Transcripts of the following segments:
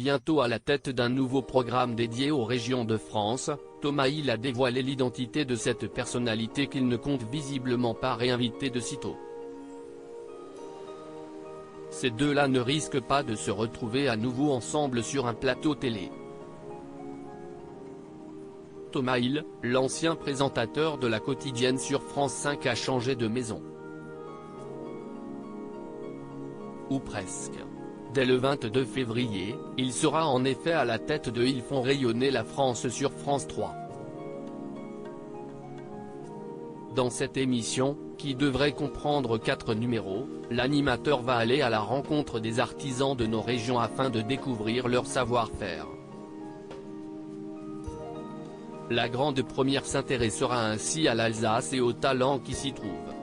Bientôt à la tête d'un nouveau programme dédié aux régions de France, Thomas Hill a dévoilé l'identité de cette personnalité qu'il ne compte visiblement pas réinviter de sitôt. Ces deux-là ne risquent pas de se retrouver à nouveau ensemble sur un plateau télé. Thomas Hill, l'ancien présentateur de la quotidienne sur France 5 a changé de maison. Ou presque. Dès le 22 février, il sera en effet à la tête de Ils font rayonner la France sur France 3. Dans cette émission, qui devrait comprendre 4 numéros, l'animateur va aller à la rencontre des artisans de nos régions afin de découvrir leur savoir-faire. La grande première s'intéressera ainsi à l'Alsace et aux talents qui s'y trouvent.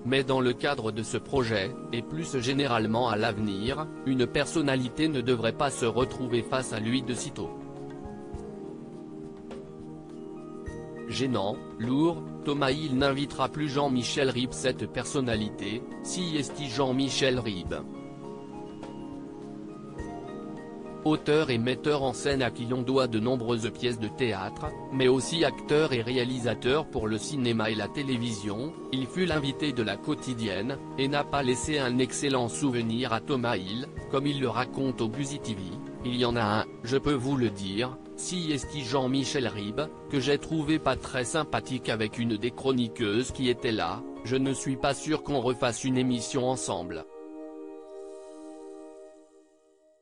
Mais dans le cadre de ce projet, et plus généralement à l'avenir, une personnalité ne devrait pas se retrouver face à lui de sitôt. Gênant, lourd, Thomas Hill n'invitera plus Jean-Michel Ribes. Cette personnalité, si est Jean-Michel Ribes. Auteur et metteur en scène à qui l'on doit de nombreuses pièces de théâtre, mais aussi acteur et réalisateur pour le cinéma et la télévision, il fut l'invité de la quotidienne, et n'a pas laissé un excellent souvenir à Thomas Hill, comme il le raconte au Buzy TV. Il y en a un, je peux vous le dire, si est Jean-Michel Ribes, que j'ai trouvé pas très sympathique avec une des chroniqueuses qui était là, je ne suis pas sûr qu'on refasse une émission ensemble.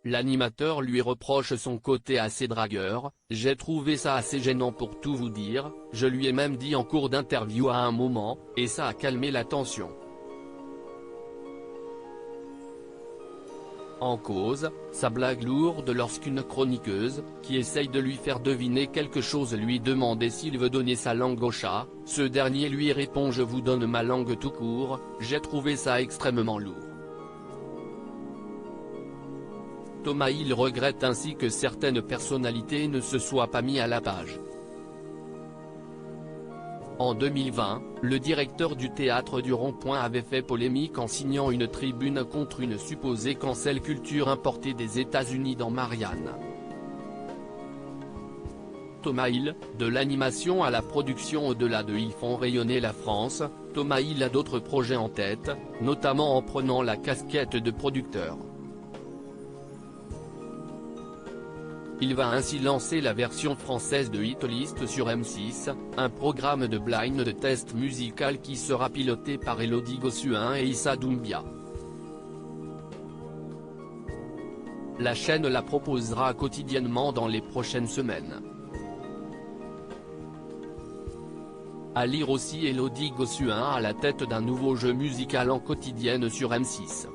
L'animateur lui reproche son côté assez dragueur, j'ai trouvé ça assez gênant pour tout vous dire, je lui ai même dit en cours d'interview à un moment, et ça a calmé la tension. En cause, sa blague lourde lorsqu'une chroniqueuse, qui essaye de lui faire deviner quelque chose lui demandait s'il veut donner sa langue au chat, ce dernier lui répond je vous donne ma langue tout court, j'ai trouvé ça extrêmement lourd. Thomas Hill regrette ainsi que certaines personnalités ne se soient pas mis à la page. En 2020, le directeur du théâtre du Rond-Point avait fait polémique en signant une tribune contre une supposée cancel culture importée des États-Unis dans Marianne. Thomas Hill, de l'animation à la production au-delà de Ils font rayonner la France, Thomas Hill a d'autres projets en tête, notamment en prenant la casquette de producteur. Il va ainsi lancer la version française de Hitlist sur M6, un programme de blind test musical qui sera piloté par Elodie Gossuin et Issa Doumbia. La chaîne la proposera quotidiennement dans les prochaines semaines. À lire aussi Elodie Gossuin à la tête d'un nouveau jeu musical en quotidienne sur M6.